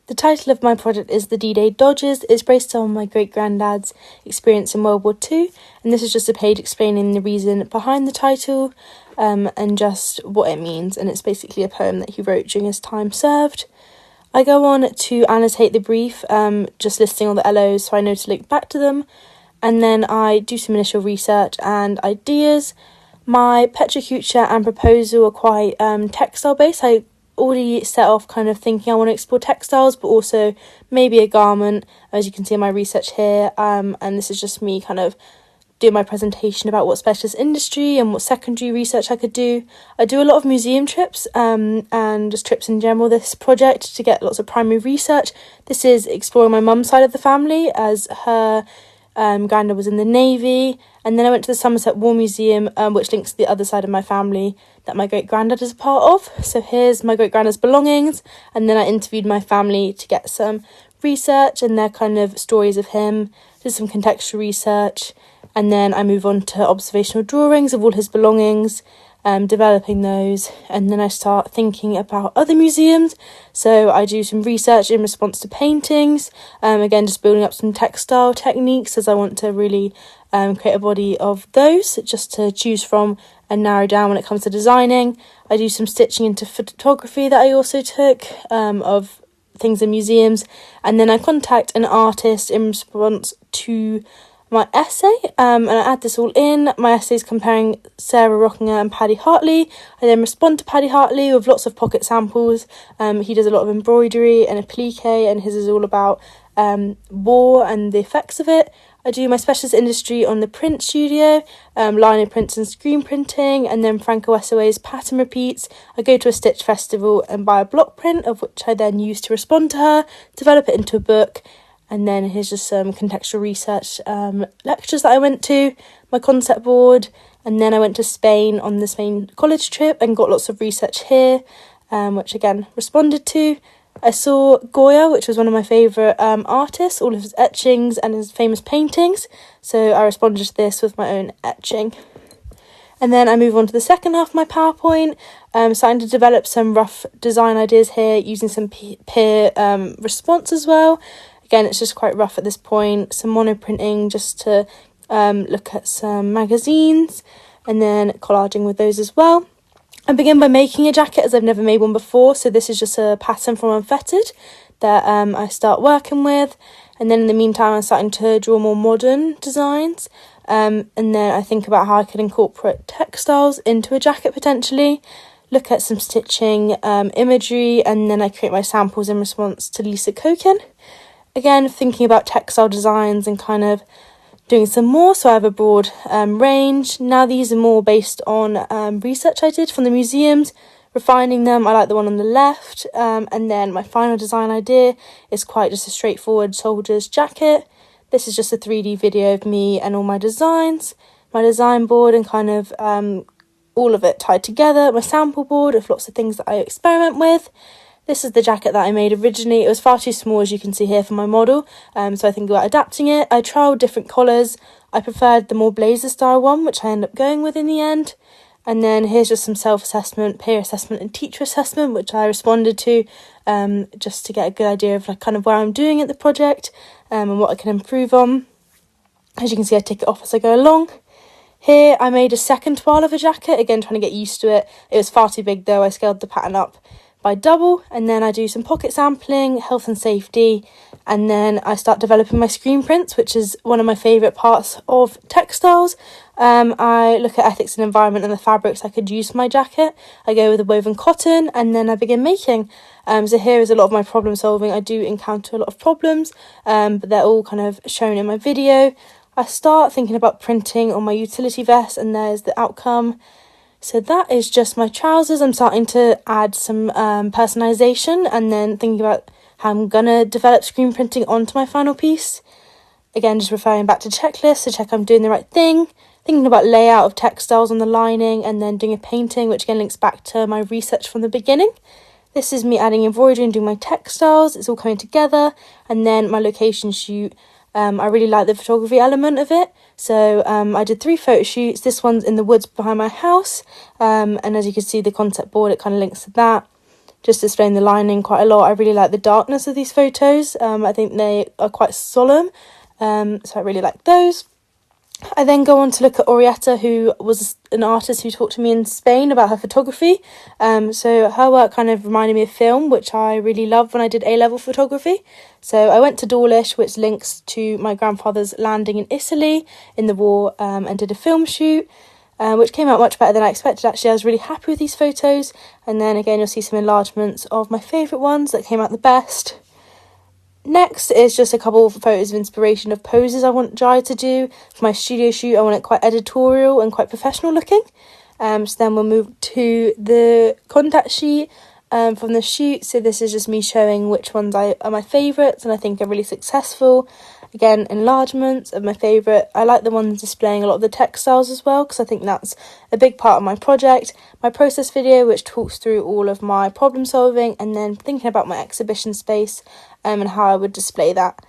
The title of my project is The D-Day Dodgers. It's based on my great-granddad's experience in World War II, and this is just a page explaining the reason behind the title and just what it means, and it's basically a poem that he wrote during his time served. I go on to annotate the brief, just listing all the LOs so I know to link back to them, and then I do some initial research and ideas. My petroculture and proposal are quite textile based. I already set off kind of thinking I want to explore textiles, but also maybe a garment, as you can see in my research here, and this is just me kind of doing my presentation about what specialist industry and what secondary research I could do. I do a lot of museum trips and just trips in general this project to get lots of primary research. This is exploring my mum's side of the family, as her granddad was in the Navy, and then I went to the Somerset War Museum, which links to the other side of my family that my great-granddad is a part of. So here's my great-granddad's belongings, and then I interviewed my family to get some research and their kind of stories of him, did some contextual research, and then I move on to observational drawings of all his belongings, developing those, and then I start thinking about other museums. So I do some research in response to paintings, again just building up some textile techniques, as I want to really create a body of those just to choose from and narrow down when it comes to designing. I do some stitching into photography that I also took of things in museums, and then I contact an artist in response to my essay, and I add this all in. My essay is comparing Sarah Rockinger and Paddy Hartley. I then respond to Paddy Hartley with lots of pocket samples. He does a lot of embroidery and applique, and his is all about war and the effects of it. I do my specialist industry on the print studio, liner prints and screen printing, and then Franco Wessaway's pattern repeats. I go to a stitch festival and buy a block print, of which I then use to respond to her, develop it into a book. And then here's just some contextual research lectures that I went to, my concept board, and then I went to Spain on the Spain college trip and got lots of research here, which again responded to. I saw Goya, which was one of my favourite artists, all of his etchings and his famous paintings, so I responded to this with my own etching. And then I move on to the second half of my PowerPoint, starting to develop some rough design ideas here, using some peer response as well. Again, it's just quite rough at this point. Some monoprinting just to look at some magazines, and then collaging with those as well. I begin by making a jacket, as I've never made one before, so this is just a pattern from Unfettered that I start working with, and then in the meantime I'm starting to draw more modern designs, and then I think about how I could incorporate textiles into a jacket potentially, look at some stitching imagery, and then I create my samples in response to Lisa Kokin. Again, thinking about textile designs and kind of doing some more, so I have a broad range. Now these are more based on research I did from the museums, refining them. I like the one on the left, and then my final design idea is quite just a straightforward soldier's jacket. This is just a 3D video of me and all my designs, my design board and kind of all of it tied together, my sample board of lots of things that I experiment with. This is the jacket that I made originally. It was far too small, as you can see here, for my model, so I think about adapting it. I trialled different collars. I preferred the more blazer style one, which I ended up going with in the end. And then here's just some self-assessment, peer assessment and teacher assessment, which I responded to just to get a good idea of like kind of where I'm doing at the project and what I can improve on. As you can see, I tick it off as I go along. Here I made a second toile of a jacket, again trying to get used to it. It was far too big though. I scaled the pattern up by double, and then I do some pocket sampling, health and safety, and then I start developing my screen prints, which is one of my favourite parts of textiles. I look at ethics and environment and the fabrics I could use for my jacket. I go with the woven cotton, and then I begin making. So here is a lot of my problem solving. I do encounter a lot of problems, but they're all kind of shown in my video. I start thinking about printing on my utility vest, and there's the outcome. So that is just my trousers. I'm starting to add some personalisation, and then thinking about how I'm going to develop screen printing onto my final piece. Again, just referring back to checklists to check I'm doing the right thing. Thinking about layout of textiles on the lining, and then doing a painting, which again links back to my research from the beginning. This is me adding embroidery and doing my textiles. It's all coming together. And then my location shoot. I really like the photography element of it. So I did 3 photo shoots. This one's in the woods behind my house. And as you can see, the concept board, it kind of links to that. just displaying the lining quite a lot. I really like the darkness of these photos. I think they are quite solemn, so I really like those. I then go on to look at Orietta, who was an artist who talked to me in Spain about her photography. So her work kind of reminded me of film, which I really loved when I did A-level photography. So I went to Dawlish, which links to my grandfather's landing in Italy in the war, and did a film shoot, which came out much better than I expected. Actually, I was really happy with these photos. And then again, you'll see some enlargements of my favourite ones that came out the best. Next is just a couple of photos of inspiration of poses I want Jai to do. For my studio shoot, I want it quite editorial and quite professional looking. So then we'll move to the contact sheet from the shoot. So this is just me showing which ones are my favourites and I think are really successful. Again, enlargements of my favourite. I like the ones displaying a lot of the textiles as well, because I think that's a big part of my project. My process video, which talks through all of my problem solving, and then thinking about my exhibition space and how I would display that.